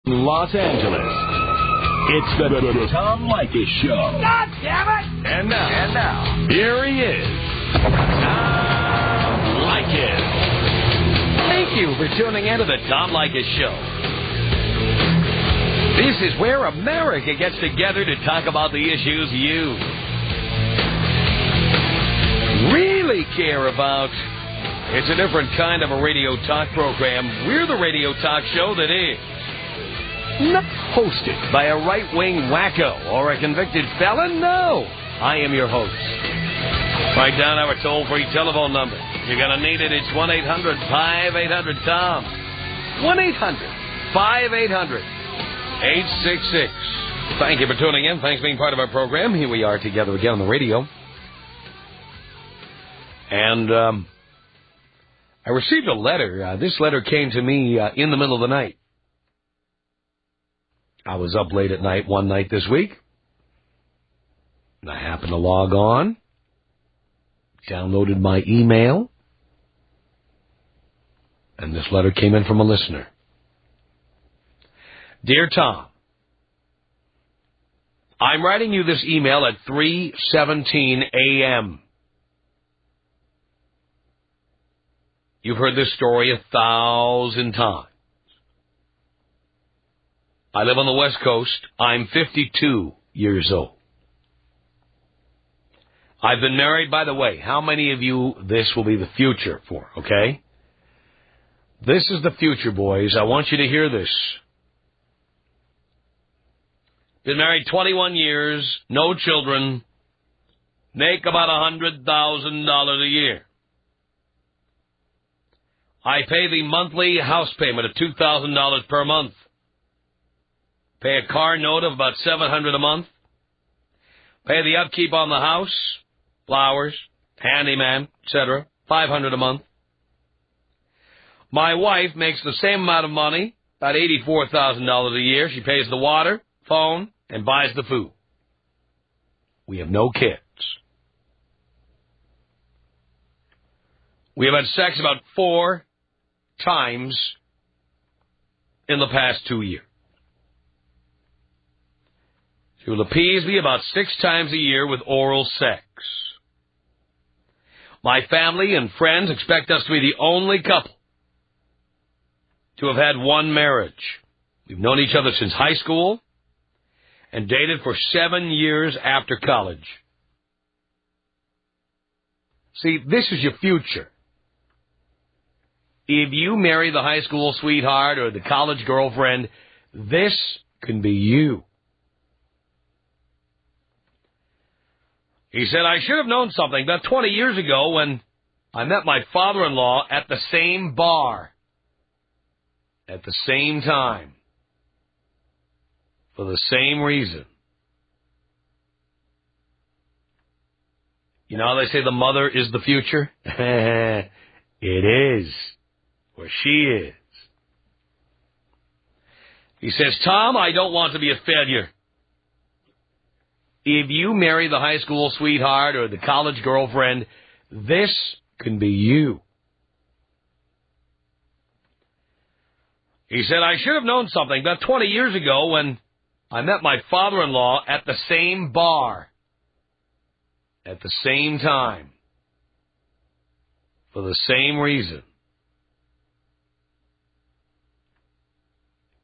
Los Angeles. It's the Tom Leykis Show. God damn it! And now, here he is, Tom Leykis. Thank you for tuning in to the Tom Leykis Show. This is where America gets together to talk about the issues you really care about. It's a different kind of a radio talk program. We're the radio talk show that is not hosted by a right-wing wacko or a convicted felon. No, I am your host. Write down our toll-free telephone number. You're going to need it. It's 1-800-5800-TOM. 1-800-5800-866. Thank you for tuning in. Thanks for being part of our program. Here we are together again on the radio. And I received a letter. This letter came to me in the middle of the night. I was up late at night one night this week, and I happened to log on, downloaded my email, and this letter came in from a listener. Dear Tom, I'm writing you this email at 3:17 a.m. You've heard this story 1,000 times. I live on the West Coast. I'm 52 years old. I've been married, by the way. How many of you this will be the future for, okay? This is the future, boys. I want you to hear this. Been married 21 years, no children, make about $100,000 a year. I pay the monthly house payment of $2,000 per month. Pay a car note of about $700 a month. Pay the upkeep on the house, flowers, handyman, etc., $500 a month. My wife makes the same amount of money, about $84,000 a year. She pays the water, phone, and buys the food. We have no kids. We have had sex about 4 times in the past 2 years. She will appease me about 6 times a year with oral sex. My family and friends expect us to be the only couple to have had one marriage. We've known each other since high school and dated for 7 years after college. See, this is your future. If you marry the high school sweetheart or the college girlfriend, this can be you. He said, I should have known something about 20 years ago when I met my father-in-law at the same bar at the same time for the same reason. You know how they say the mother is the future? It is. Or she is. He says, Tom, I don't want to be a failure. If you marry the high school sweetheart or the college girlfriend, this can be you. He said, I should have known something about 20 years ago when I met my father-in-law at the same bar at the same time for the same reason.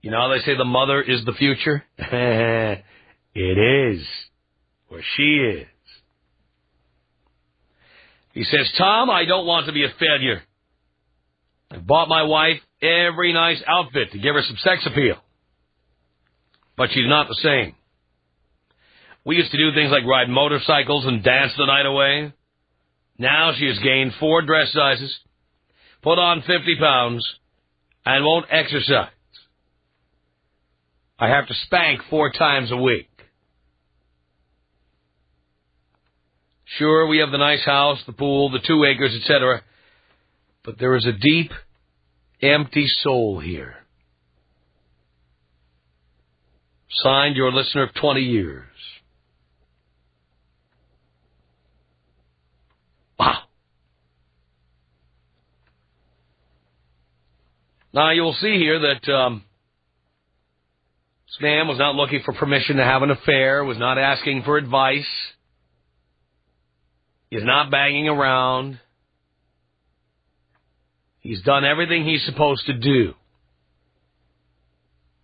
You know how they say the mother is the future? It is. Or she is. He says, Tom, I don't want to be a failure. I bought my wife every nice outfit to give her some sex appeal. But she's not the same. We used to do things like ride motorcycles and dance the night away. Now she has gained 4 dress sizes, put on 50 pounds, and won't exercise. I have to spank 4 times a week. Sure, we have the nice house, the pool, the 2 acres, etc. But there is a deep, empty soul here. Signed, your listener of 20 years. Wow. Now, you'll see here that This man was not looking for permission to have an affair, was not asking for advice. He's not banging around. He's done everything he's supposed to do.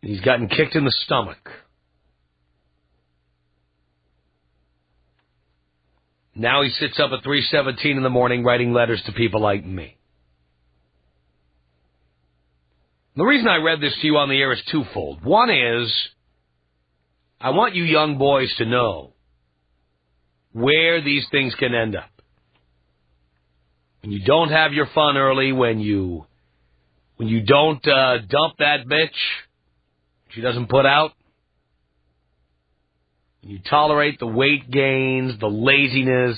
He's gotten kicked in the stomach. Now he sits up at 3:17 in the morning writing letters to people like me. The reason I read this to you on the air is twofold. One is, I want you young boys to know where these things can end up. When you don't have your fun early, when you don't dump that bitch, she doesn't put out, when you tolerate the weight gains, the laziness,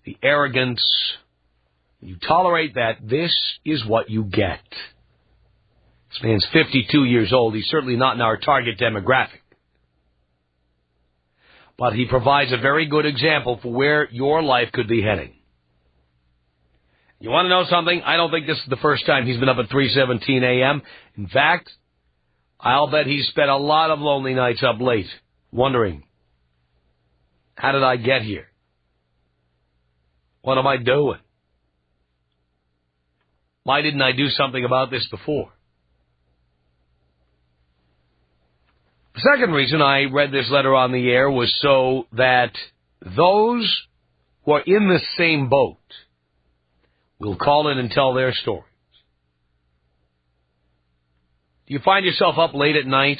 the arrogance, when you tolerate that, this is what you get. This man's 52 years old. He's certainly not in our target demographic. But he provides a very good example for where your life could be heading. You want to know something? I don't think this is the first time he's been up at 3:17 a.m. In fact, I'll bet he's spent a lot of lonely nights up late, wondering, how did I get here? What am I doing? Why didn't I do something about this before? The second reason I read this letter on the air was so that those who are in the same boat will call in and tell their stories. Do you find yourself up late at night,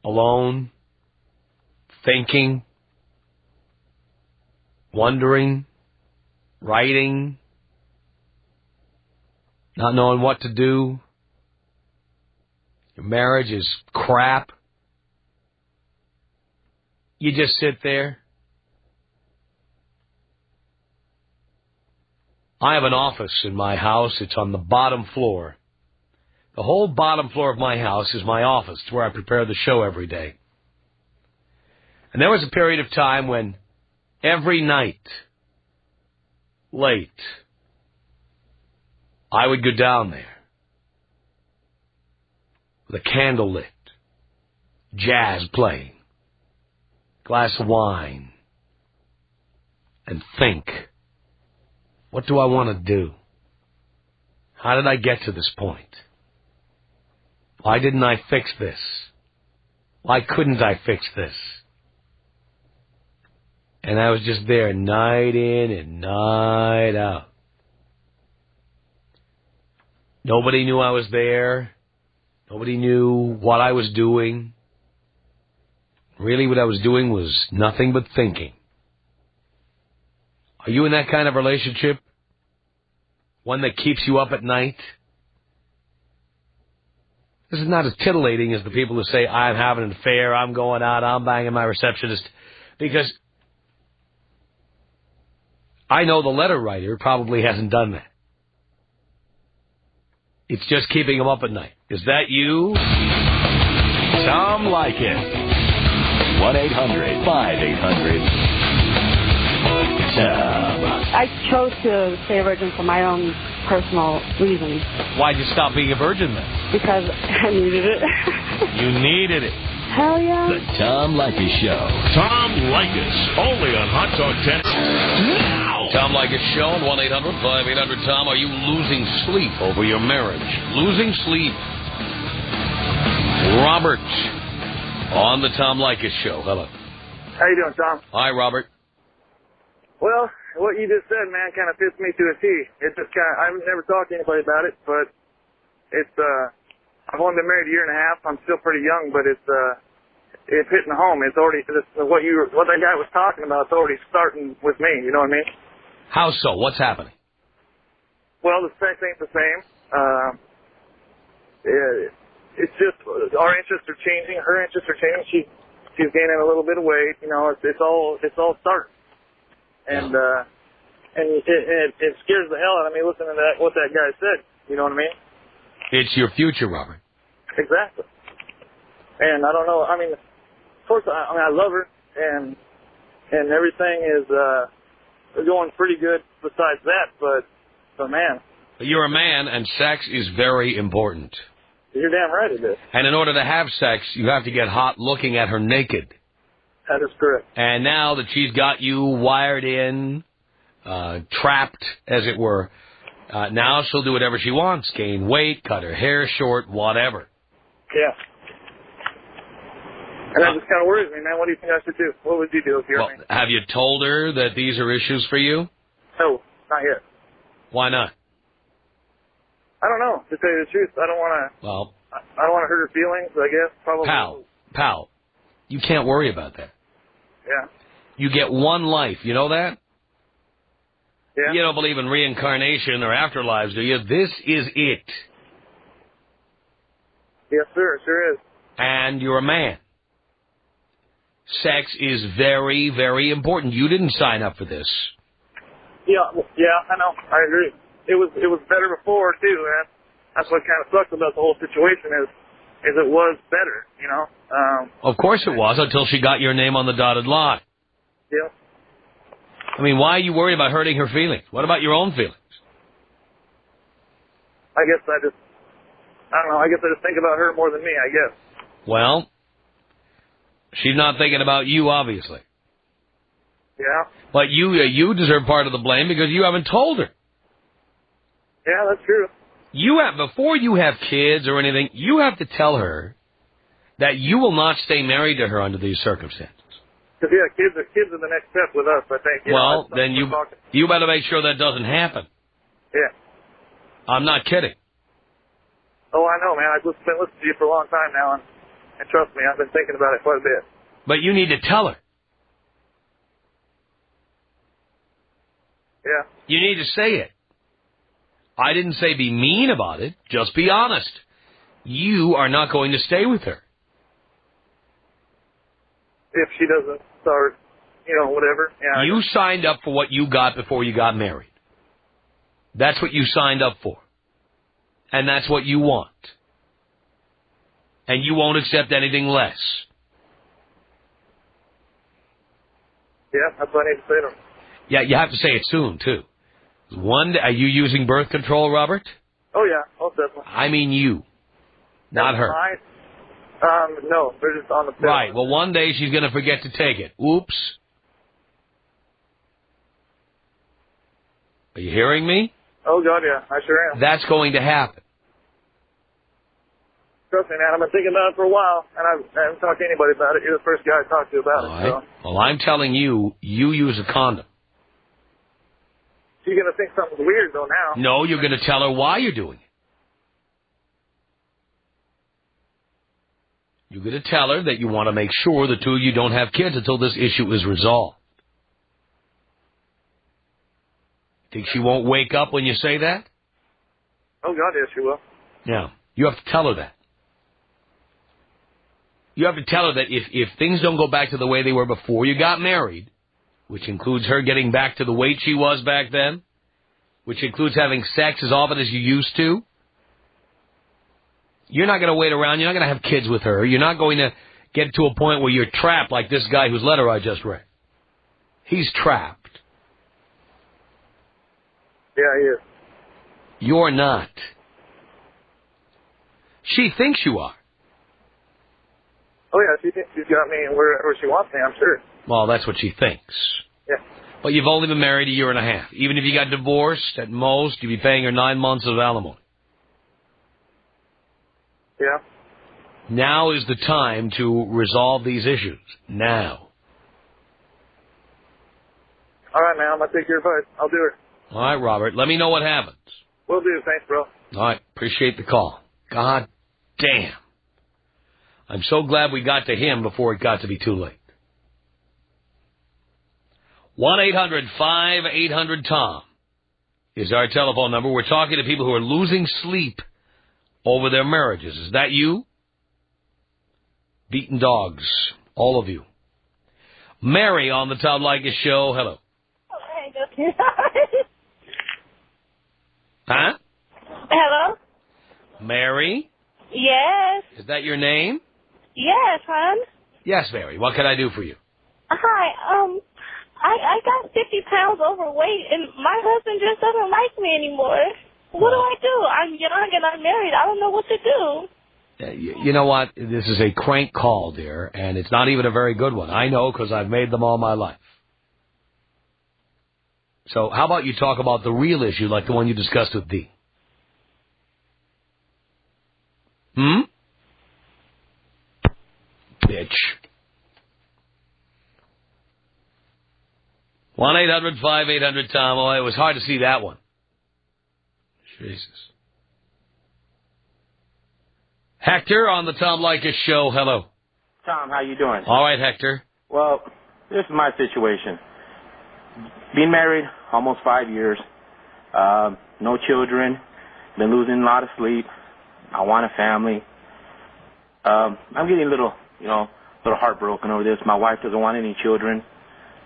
alone, thinking, wondering, writing, not knowing what to do? Your marriage is crap. You just sit there. I have an office in my house. It's on the bottom floor. The whole bottom floor of my house is my office. It's where I prepare the show every day. And there was a period of time when every night, late, I would go down there with a candle lit, jazz playing, glass of wine, and think, what do I want to do? How did I get to this point? Why didn't I fix this? Why couldn't I fix this? And I was just there night in and night out. Nobody knew I was there. Nobody knew what I was doing. Really, what I was doing was nothing but thinking. Are you in that kind of relationship? One that keeps you up at night? This is not as titillating as the people who say, I'm having an affair, I'm going out, I'm banging my receptionist. Because I know the letter writer probably hasn't done that. It's just keeping him up at night. Is that you? Tom Leykis. 1-800-5800-TOM. I chose to stay a virgin for my own personal reasons. Why'd you stop being a virgin then? Because I needed it. You needed it. Hell yeah. The Tom Leykis Show. Tom Leykis, only on Hot Talk 10. Now! Tom Leykis Show on 1-800-5800-TOM. Are you losing sleep over your marriage? Losing sleep. Robert on the Tom Leykis Show. Hello. How you doing, Tom? Hi, Robert. Well, what you just said, man, kind of fits me to a T. It's just kind of, I've never talked to anybody about it, but it's, I've only been married a year and a half. I'm still pretty young, but it's hitting home. It's already, what that guy was talking about, it's already starting with me, you know what I mean? How so? What's happening? Well, the sex ain't the same. It's just, our interests are changing, her interests are changing. She's gaining a little bit of weight, you know, it's all starting. And it scares the hell out of me listening to what that guy said. You know what I mean? It's your future, Robert. Exactly. And I don't know. I mean, of course, I love her, and everything is going pretty good. Besides that, but man. You're a man, and sex is very important. You're damn right it is. And in order to have sex, you have to get hot looking at her naked. That is correct. And now that she's got you wired in, trapped, as it were, now she'll do whatever she wants. Gain weight, cut her hair short, whatever. Yeah. And that just kind of worries me, man. What do you think I should do? What would you do if you were me? Have you told her that these are issues for you? No, not yet. Why not? I don't know. To tell you the truth, I don't want to. Well, I don't want to hurt her feelings. I guess probably. Pal, you can't worry about that. Yeah. You get one life. You know that? Yeah. You don't believe in reincarnation or afterlives, do you? This is it. Yes, sir. Sure is. And you're a man. Sex is very, very important. You didn't sign up for this. Yeah, I know. I agree. It was better before too, man. That's what kind of sucks about the whole situation is it was better, you know. Of course it was, until she got your name on the dotted line. Yeah. I mean, why are you worried about hurting her feelings? What about your own feelings? I don't know. I guess I just think about her more than me, I guess. Well, she's not thinking about you, obviously. Yeah. But you deserve part of the blame because you haven't told her. Yeah, that's true. Before you have kids or anything, you have to tell her that you will not stay married to her under these circumstances. Because, yeah, kids are the next step with us, I think. Well, then you better make sure that doesn't happen. Yeah. I'm not kidding. Oh, I know, man. I've been listening to you for a long time now, and trust me, I've been thinking about it quite a bit. But you need to tell her. Yeah. You need to say it. I didn't say be mean about it. Just be honest. You are not going to stay with her. If she doesn't start, whatever. Yeah. You signed up for what you got before you got married. That's what you signed up for. And that's what you want. And you won't accept anything less. Yeah, that's what I need to say to her. Yeah, you have to say it soon, too. One day, are you using birth control, Robert? Oh, yeah, most definitely. I mean you, not her. No, they're just on the pill. Right, well, one day she's going to forget to take it. Oops. Are you hearing me? Oh, God, yeah, I sure am. That's going to happen. Trust me, man, I've been thinking about it for a while, and I haven't talked to anybody about it. You're the first guy I talked to about it. So. Well, I'm telling you, you use a condom. She's going to think something's weird, though, now. No, you're going to tell her why you're doing it. You're going to tell her that you want to make sure the two of you don't have kids until this issue is resolved. Think she won't wake up when you say that? Oh, God, yes, she will. Yeah. You have to tell her that. You have to tell her that if things don't go back to the way they were before you got married, which includes her getting back to the weight she was back then, which includes having sex as often as you used to, you're not going to wait around. You're not going to have kids with her. You're not going to get to a point where you're trapped like this guy whose letter I just read. He's trapped. Yeah, he is. You're not. She thinks you are. Oh, yeah, she thinks she's got me where she wants me, I'm sure. Well, that's what she thinks. Yeah. But you've only been married a year and a half. Even if you got divorced, at most, you'd be paying her 9 months of alimony. Yeah. Now is the time to resolve these issues. Now. All right, man, I'm going to take your advice. I'll do it. All right, Robert. Let me know what happens. Will do. Thanks, bro. All right. Appreciate the call. God damn. I'm so glad we got to him before it got to be too late. 1-800-5800-TOM is our telephone number. We're talking to people who are losing sleep over their marriages. Is that you? Beaten dogs. All of you. Mary on the Tom Leykis Show. Hello. Huh? Hello? Mary? Yes. Is that your name? Yes, hon. Yes, Mary. What can I do for you? Hi, I got 50 pounds overweight, and my husband just doesn't like me anymore. What do I do? I'm young and I'm married. I don't know what to do. You know what? This is a crank call, dear, and it's not even a very good one. I know because I've made them all my life. So how about you talk about the real issue like the one you discussed with Dee? Bitch. 1-800-5800-TOM. Oh, it was hard to see that one. Jesus. Hector on the Tom Leykis Show. Hello. Tom, how you doing? All right, Hector. Well, this is my situation. Been married almost 5 years. No children. Been losing a lot of sleep. I want a family. I'm getting a little heartbroken over this. My wife doesn't want any children.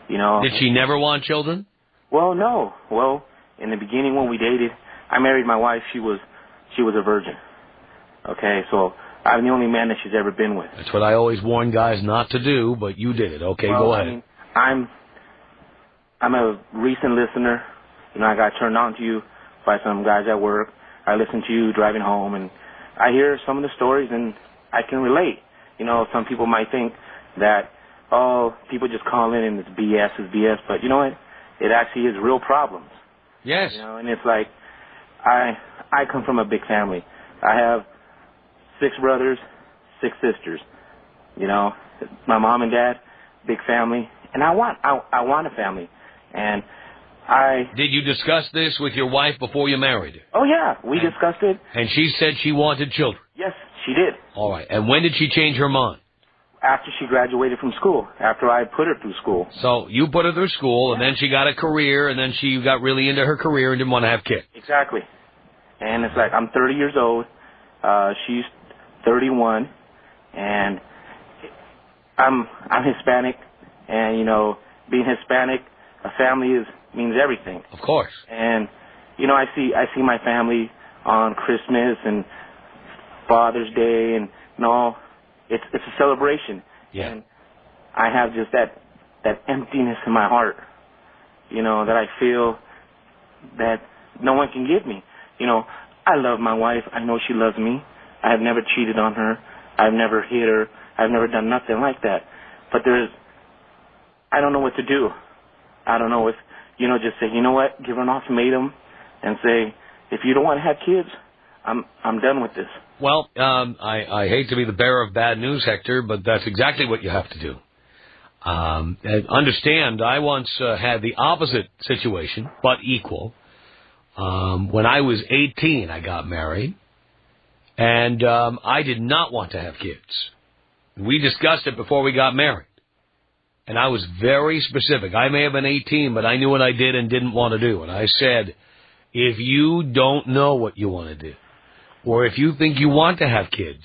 Did she never want children? Well, no. Well, in the beginning when we dated, I married my wife. She was a virgin. Okay, so I'm the only man that she's ever been with. That's what I always warn guys not to do, but you did it. Okay, well, go ahead. I mean, I'm a recent listener. I got turned on to you by some guys at work. I listen to you driving home, and I hear some of the stories, and I can relate. Some people might think that, people just call in and it's BS, but you know what? It actually is real problems. Yes. And it's like, I come from a big family. I have 6 brothers, 6 sisters. My mom and dad, big family, and I want a family. And Did you discuss this with your wife before you married her? Oh yeah, we discussed it. And she said she wanted children. Yes, she did. All right. And when did she change her mind? After she graduated from school. After I put her through school. So you put her through school, and then she got a career, and then she got really into her career and didn't want to have kids. Exactly. And it's like, I'm 30 years old. She's 31, and I'm Hispanic, and being Hispanic, a family means everything. Of course. And I see my family on Christmas and Father's Day, and it's a celebration. Yeah. And I have just that emptiness in my heart, that I feel that no one can give me. I love my wife. I know she loves me. I have never cheated on her. I've never hit her. I've never done nothing like that. But I don't know what to do. I don't know if, just say, you know what, give her an ultimatum and say, if you don't want to have kids, I'm done with this. Well, I hate to be the bearer of bad news, Hector, but that's exactly what you have to do. Understand, I once had the opposite situation, but equal. When I was 18, I got married, and I did not want to have kids. We discussed it before we got married, and I was very specific. I may have been 18, but I knew what I did and didn't want to do, and I said, if you don't know what you want to do, or if you think you want to have kids,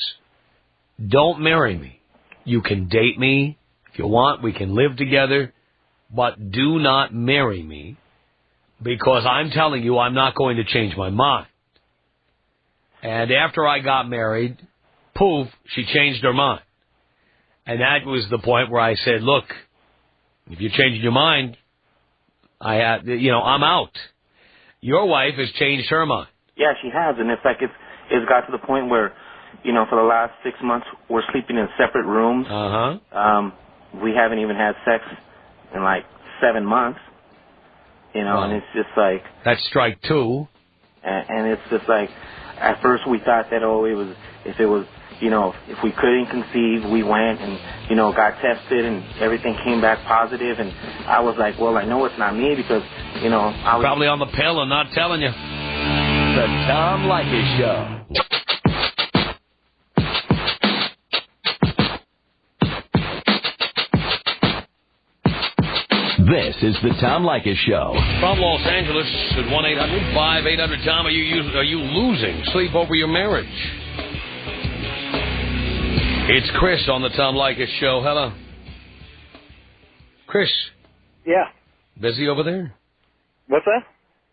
don't marry me. You can date me. If you want, we can live together, but do not marry me. Because I'm telling you, I'm not going to change my mind. And after I got married, poof, she changed her mind. And that was the point where I said, look, if you're changing your mind, I'm out. Your wife has changed her mind. Yeah, she has. And it's like it's got to the point where, for the last 6 months, we're sleeping in separate rooms. Uh-huh. We haven't even had sex in like 7 months. And it's just like... That's strike 2. And it's just like, at first we thought that, if we couldn't conceive, we went and, got tested and everything came back positive. And I was like, well, I know it's not me because, I was... Probably on the pill and not telling you. The Tom Leykis Show. This is the Tom Leykis Show. From Los Angeles at 1-800-5800-TOM. Are you losing sleep over your marriage? It's Chris on the Tom Leykis Show. Hello. Chris. Yeah. Busy over there? What's that?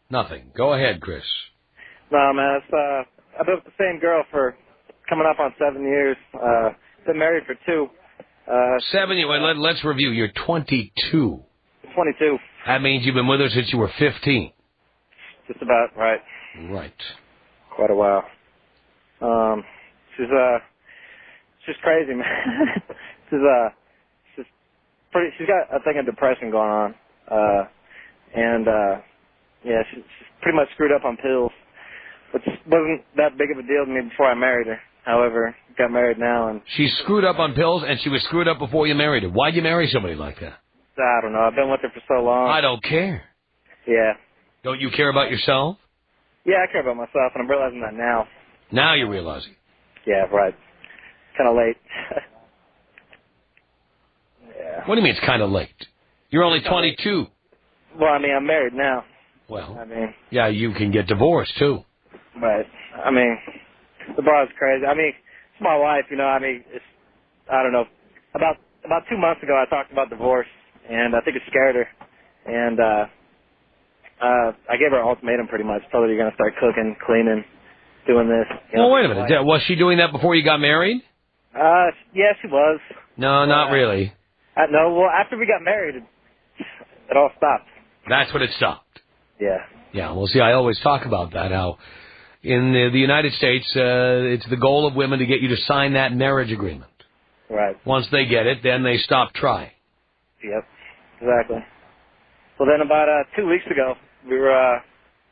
Nothing. Go ahead, Chris. No, man. I've been with the same girl for coming up on 7 years. Been married for 2. 7 years. Let's review. You're 22. 22. That means you've been with her since you were 15. Just about, right. Right. Quite a while. She's she's crazy, man. she's pretty. She's got, I think, a depression going on, yeah, she's pretty much screwed up on pills, which wasn't that big of a deal to me before I married her. However, got married now, and she's screwed up on pills, and she was screwed up before you married her. Why'd you marry somebody like that? I don't know. I've been with her for so long. I don't care. Yeah. Don't you care about yourself? Yeah, I care about myself, and I'm realizing that now. Now you're realizing. Yeah, right. Kind of late. Yeah. What do you mean it's kind of late? You're only 22. Well, I mean, I'm married now. Well, I mean, yeah, you can get divorced, too. Right. I mean, the bar's crazy. I mean, it's my wife, you know. I mean, it's, I don't know. About 2 months ago, I talked about divorce, and I think it scared her. And I gave her an ultimatum pretty much. Told her you're going to start cooking, cleaning, doing this. Well, wait a minute. Was she doing that before you got married? Yeah, she was. No, not really. No, well, after we got married, it all stopped. That's when it stopped. Yeah. Yeah, well, see, I always talk about that, how in the United States, it's the goal of women to get you to sign that marriage agreement. Right. Once they get it, then they stop trying. Yep, exactly. Well, then about 2 weeks ago, we were,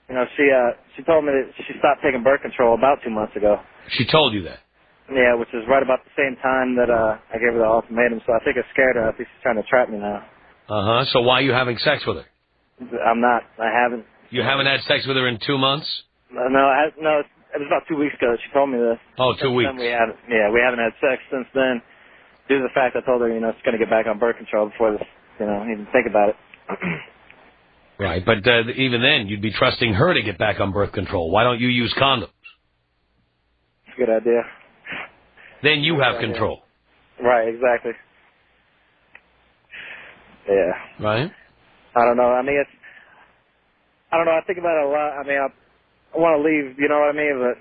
she told me that she stopped taking birth control about 2 months ago. She told you that? Yeah, which is right about the same time that I gave her the ultimatum, so I think it scared her. I think she's trying to trap me now. Uh-huh, so why are you having sex with her? I'm not. I haven't. You haven't had sex with her in 2 months? No, it was about 2 weeks ago that she told me this. Oh, 2 weeks. We haven't had sex since then, due to the fact I told her, she's going to get back on birth control before this, even think about it. Right, but even then, you'd be trusting her to get back on birth control. Why don't you use condoms? It's a good idea. Then you have control. Right, exactly. Yeah. Right? I don't know. I mean, I don't know. I think about it a lot. I mean, I want to leave, you know what I mean? But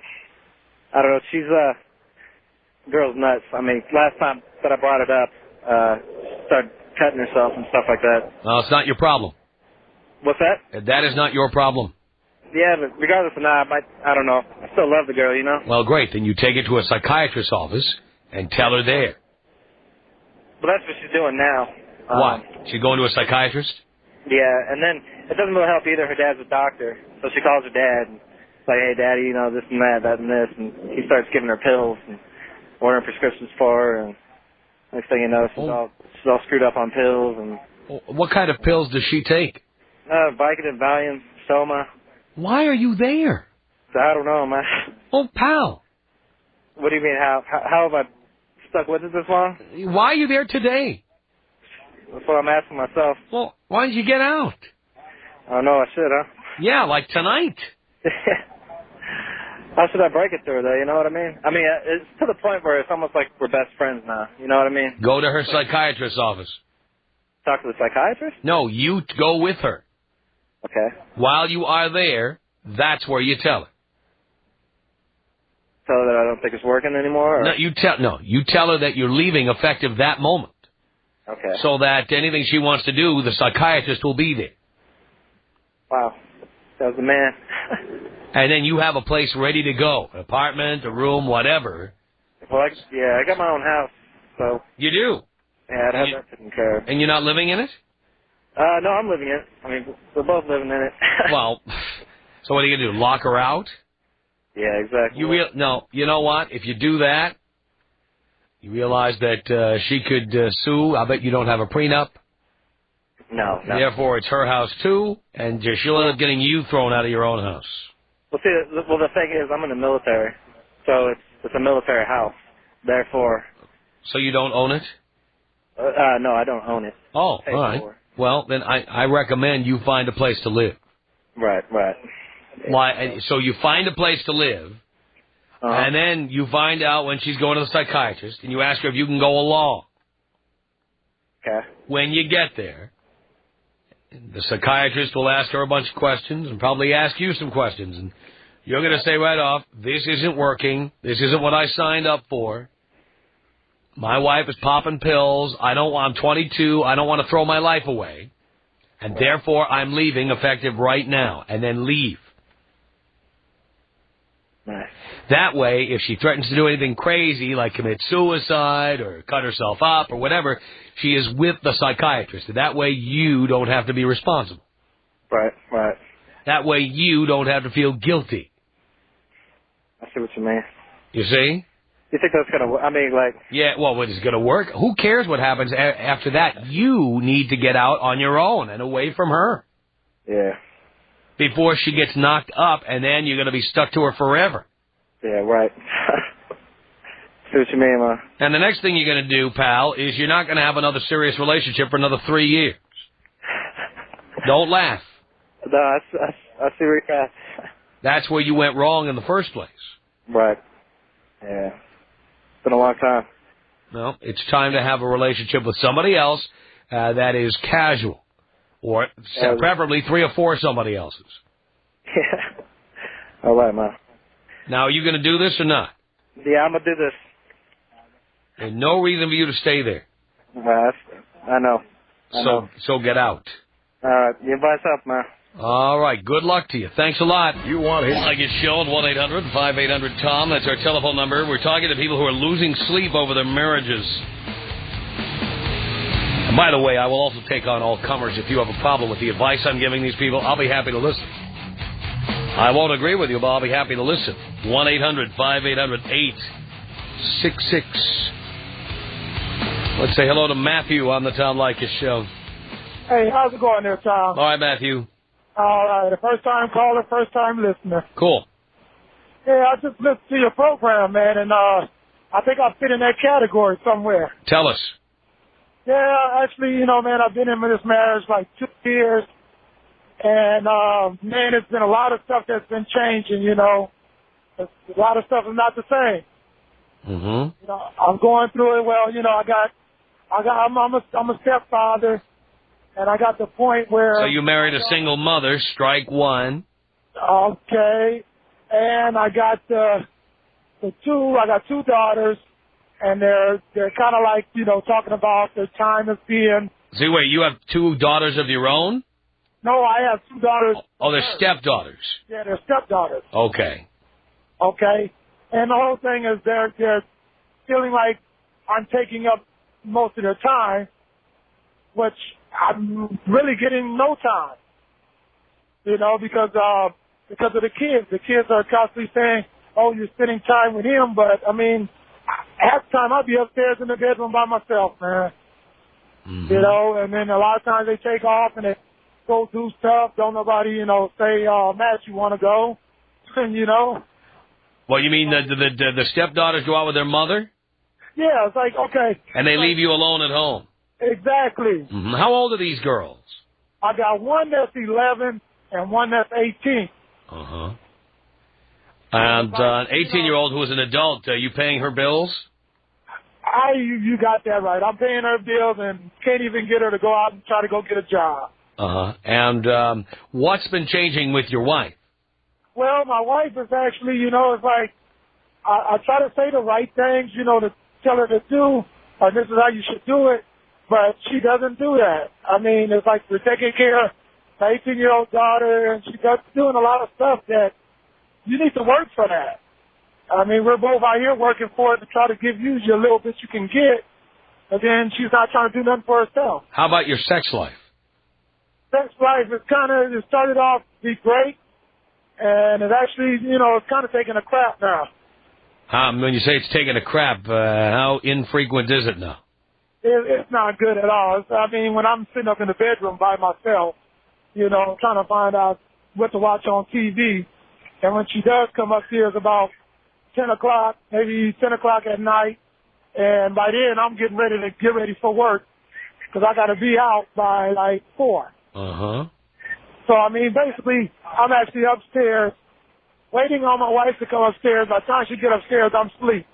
I don't know. She's girl's nuts. I mean, last time that I brought it up, started cutting herself and stuff like that. Well, it's not your problem. What's that? That is not your problem. Yeah, but regardless of that, I don't know. I still love the girl, you know? Well, great. Then you take it to a psychiatrist's office and tell her there. But that's what she's doing now. What? She's going to a psychiatrist? Yeah, and then it doesn't really help either. Her dad's a doctor, so she calls her dad and it's like, hey, Daddy, this and that and this, and he starts giving her pills and ordering prescriptions for her, and next thing you know, she's all screwed up on pills. And what kind of pills does she take? Vicodin, Valium, Soma. Why are you there? I don't know, man. Oh, pal. What do you mean, how have I stuck with it this long? Why are you there today? That's what I'm asking myself. Well, why didn't you get out? I don't know, I should, huh? Yeah, like tonight. How should I break it to her, though, you know what I mean? I mean, it's to the point where it's almost like we're best friends now, you know what I mean? Go to her psychiatrist's office. Talk to the psychiatrist? No, you go with her. Okay. While you are there, that's where you tell her. Tell her that I don't think it's working anymore? Or? No, you tell her that you're leaving effective that moment. Okay. So that anything she wants to do, the psychiatrist will be there. Wow. That was the man. And then you have a place ready to go. An apartment, a room, whatever. Well, I got my own house, so... You do? Yeah, I'd have that taken care of. And you're not living in it? No, I'm living in it. I mean, we're both living in it. Well, so what are you going to do, lock her out? Yeah, exactly. No, you know what? If you do that, you realize that she could sue. I bet you don't have a prenup. No. Therefore, it's her house, too, and she'll end up getting you thrown out of your own house. Well, see, the thing is, I'm in the military, so it's a military house. Therefore... So you don't own it? No, I don't own it. Oh, all right. Well, then I recommend you find a place to live. Right. Why? So you find a place to live, and then you find out when she's going to the psychiatrist, and you ask her if you can go along. Okay. When you get there, the psychiatrist will ask her a bunch of questions and probably ask you some questions, and you're going to say right off, this isn't working, this isn't what I signed up for. My wife is popping pills. I'm 22. I don't want to throw my life away. And therefore, I'm leaving effective right now. And then leave. Nice. That way, if she threatens to do anything crazy, like commit suicide or cut herself up or whatever, she is with the psychiatrist. And that way, you don't have to be responsible. Right, right. That way, you don't have to feel guilty. I see what you mean. You see? You think that's going to, I mean, like... Yeah, well, it's going to work. Who cares what happens after that? You need to get out on your own and away from her. Yeah. Before she gets knocked up, and then you're going to be stuck to her forever. Yeah, right. See what you mean, man. And the next thing you're going to do, pal, is you're not going to have another serious relationship for another 3 years. Don't laugh. No, I see where you're at. That's where you went wrong in the first place. Right. Yeah. It's been a long time. No, it's time to have a relationship with somebody else that is casual. Or preferably 3 or 4 somebody else's. Yeah. All right, man. Now, are you going to do this or not? Yeah, I'm going to do this. There's no reason for you to stay there. I know. So get out. All right. You advise up, man. All right. Good luck to you. Thanks a lot. You want his... Leykis Show at 1-800-5800-TOM. That's our telephone number. We're talking to people who are losing sleep over their marriages. And by the way, I will also take on all comers. If you have a problem with the advice I'm giving these people, I'll be happy to listen. I won't agree with you, but I'll be happy to listen. 1-800-5800-866. Let's say hello to Matthew on the Tom Leykis Show. Hey, how's it going there, Tom? All right, Matthew. All right, a first-time caller, first-time listener. Cool. Yeah, I just listened to your program, man, and I think I fit in that category somewhere. Tell us. Yeah, actually, you know, man, I've been in this marriage like 2 years, and, man, it's been a lot of stuff that's been changing, you know. A lot of stuff is not the same. Mm-hmm. You know, I'm going through it. Well, you know, I'm a stepfather, and I got the point where... So you married a single mother, strike one. Okay. And I got I got 2 daughters, and they're kind of like, you know, talking about their time as being... See, wait, you have 2 daughters of your own? No, I have 2 daughters. Oh, they're stepdaughters. Yeah, they're stepdaughters. Okay. Okay. And the whole thing is they're feeling like I'm taking up most of their time, which I'm really getting no time. You know, because of the kids. The kids are constantly saying, oh, you're spending time with him, but, I mean, half the time I'll be upstairs in the bedroom by myself, man. Mm-hmm. You know, and then a lot of times they take off and they go do stuff. Don't nobody, you know, say, Matt, you want to go? You know? Well, you mean the stepdaughters go out with their mother? Yeah, it's like, okay. And they leave you alone at home? Exactly. Mm-hmm. How old are these girls? I got one that's 11 and one that's 18. Uh-huh. And an 18-year-old who is an adult, are you paying her bills? You got that right. I'm paying her bills and can't even get her to go out and try to go get a job. Uh-huh. And what's been changing with your wife? Well, my wife is actually, you know, it's like I try to say the right things, you know, to tell her to do, or this is how you should do it, but she doesn't do that. I mean, it's like we're taking care of my 18-year-old daughter, and she's doing a lot of stuff that you need to work for that. I mean, we're both out here working for it to try to give you your little bit you can get, and then she's not trying to do nothing for herself. How about your sex life? Sex life is it started off to be great, and it actually, you know, it's kind of taking a crap now. When you say it's taking a crap, how infrequent is it now? It's not good at all. I mean, when I'm sitting up in the bedroom by myself, you know, trying to find out what to watch on TV, and when she does come upstairs about 10 o'clock, maybe 10 o'clock at night, and by then I'm getting ready for work because I got to be out by like 4. Uh-huh. So, I mean, basically, I'm actually upstairs waiting on my wife to come upstairs. By the time she gets upstairs, I'm asleep.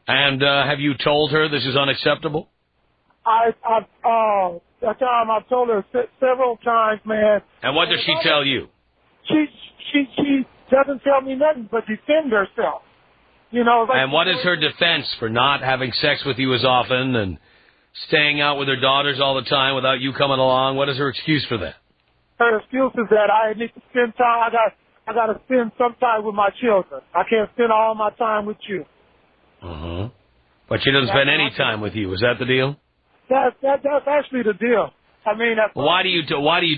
And have you told her this is unacceptable? I've told her several times, man. And what does she tell you? She doesn't tell me nothing but defend herself. You know. Like, and what is her defense for not having sex with you as often and staying out with her daughters all the time without you coming along? What is her excuse for that? Her excuse is that I need to spend time. I got to spend some time with my children. I can't spend all my time with you. Uh-huh. But she doesn't spend any time with you. Is that the deal? That's actually the deal. I mean, Why do you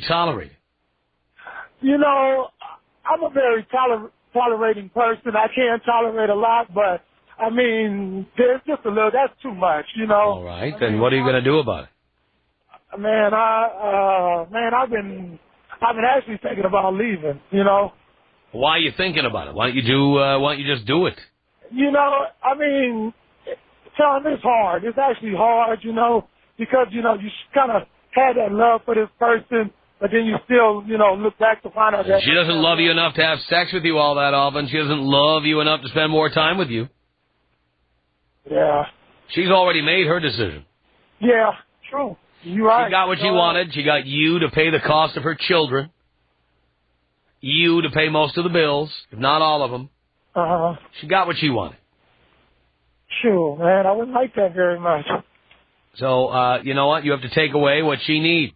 tolerate it? You know, I'm a very tolerating person. I can't tolerate a lot, but I mean, there's just a little. That's too much, you know. All right, then what are you going to do about it? Man, I've been actually thinking about leaving. You know. Why are you thinking about it? Why don't you just do it? You know, I mean, Tom, it's hard. It's actually hard, you know, because you kind of had that love for this person, but then you still, look back to find out that she doesn't love you enough to have sex with you all that often. She doesn't love you enough to spend more time with you. Yeah. She's already made her decision. Yeah, true. You're right. She got what she wanted. She got you to pay the cost of her children. You to pay most of the bills, if not all of them. Uh-huh. She got what she wanted. Sure, man. I wouldn't like that very much. So, you know what? You have to take away what she needs.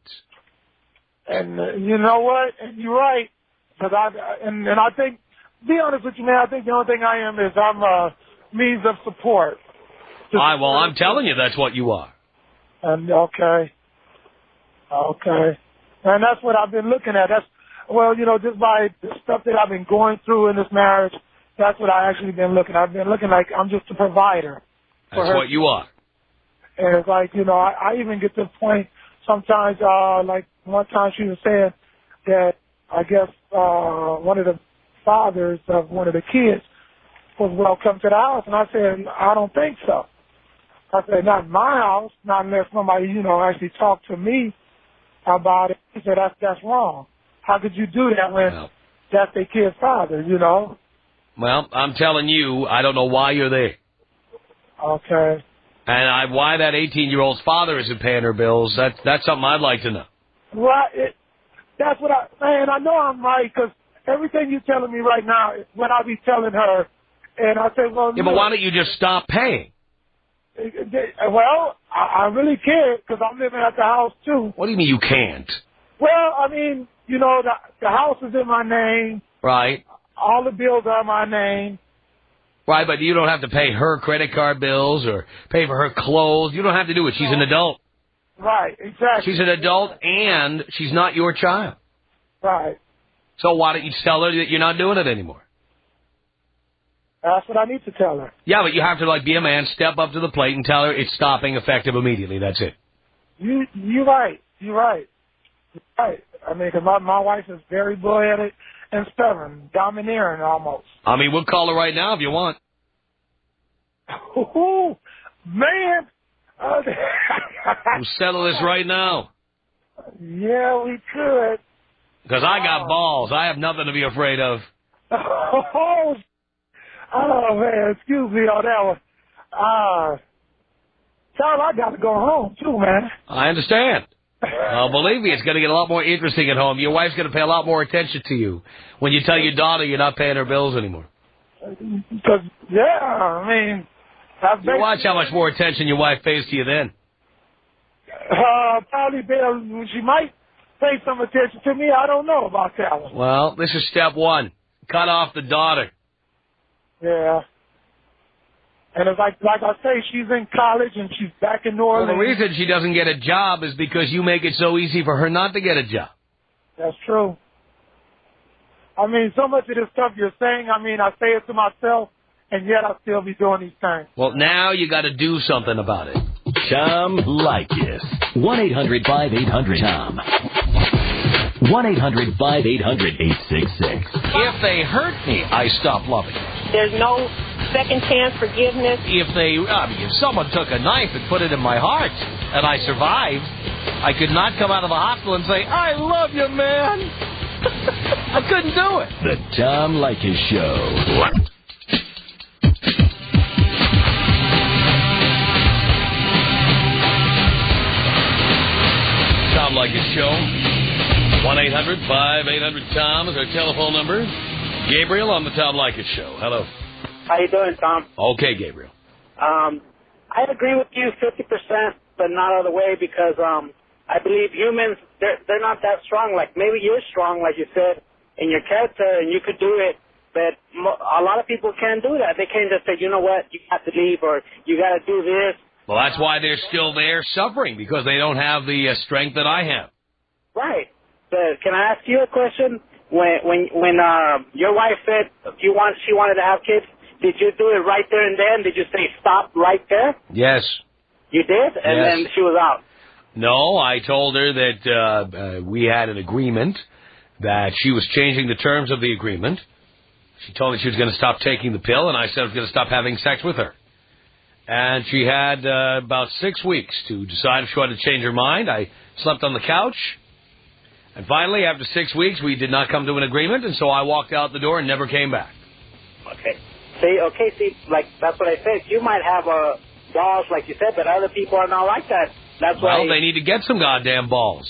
And you know what? And you're right. Because I think, to be honest with you, man, I think the only thing I am is I'm a means of support. Well, I'm telling you that's what you are. And okay. And that's what I've been looking at. Just by the stuff that I've been going through in this marriage, that's what I actually been looking. I've been looking like I'm just a provider. That's what you are. And it's like, I even get to the point sometimes, like one time she was saying that I guess one of the fathers of one of the kids was welcome to the house. And I said, I don't think so. I said, not in my house, not unless somebody, actually talked to me about it. He said, that's wrong. How could you do that when that's their kid's father, Well, I'm telling you, I don't know why you're there. Okay. And why that 18-year-old's father isn't paying her bills, that's something I'd like to know. Right. That's what I know I'm right, because everything you're telling me right now is what I be telling her. And I say, well, yeah, but why don't you just stop paying? Well, I really can't, because I'm living at the house, too. What do you mean you can't? Well, I mean, the house is in my name. Right. All the bills are in my name. Right, but you don't have to pay her credit card bills or pay for her clothes. You don't have to do it. She's an adult. Right, exactly. She's an adult, and she's not your child. Right. So why don't you tell her that you're not doing it anymore? That's what I need to tell her. Yeah, but you have to, be a man, step up to the plate and tell her it's stopping effective immediately. That's it. You're right. You're right. You're right. I mean, because my wife is very bull-headed and stubborn, domineering almost. I mean, we'll call her right now if you want. Ooh, man. We'll settle this right now. Yeah, we could. Because I got balls. I have nothing to be afraid of. Oh, man, excuse me on that one. Charles, I got to go home, too, man. I understand. Believe me, it's going to get a lot more interesting at home. Your wife's going to pay a lot more attention to you when you tell your daughter you're not paying her bills anymore. Because, yeah, I mean... You watch how much more attention your wife pays to you then. Probably, she might pay some attention to me. I don't know about that one. Well, this is step one. Cut off the daughter. Yeah. And it's like I say, she's in college and she's back in New Orleans. Well, the reason she doesn't get a job is because you make it so easy for her not to get a job. That's true. I mean, so much of this stuff you're saying, I mean, I say it to myself, and yet I still be doing these things. Well, now you got to do something about it. Tom Leykis. 1-800-5800-TOM. 1-800-5800-866. If they hurt me, I stop loving them. There's no second chance forgiveness. If someone took a knife and put it in my heart and I survived, I could not come out of the hospital and say, I love you, man. I couldn't do it. The Tom Leykis Show. Tom Leykis Show. 1-800-5800-TOM is our telephone number. Gabriel on the Tom Leykis Show. Hello. How you doing, Tom? Okay, Gabriel. I agree with you 50%, but not all the way, because I believe humans, they're not that strong. Like, maybe you're strong, like you said, in your character, and you could do it. But a lot of people can't do that. They can't just say, you know what, you have to leave, or you got to do this. Well, that's why they're still there suffering, because they don't have the strength that I have. Right. But can I ask you a question? When your wife said she wanted to have kids, did you do it right there and then? Did you say stop right there? Yes. You did? And yes. then she was out? No, I told her that we had an agreement, that she was changing the terms of the agreement. She told me she was going to stop taking the pill, and I said I was going to stop having sex with her. And she had about 6 weeks to decide if she wanted to change her mind. I slept on the couch. And finally, after 6 weeks, we did not come to an agreement, and so I walked out the door and never came back. Okay. See, like, that's what I said. You might have balls, like you said, but other people are not like that. That's why. Well, they need to get some goddamn balls.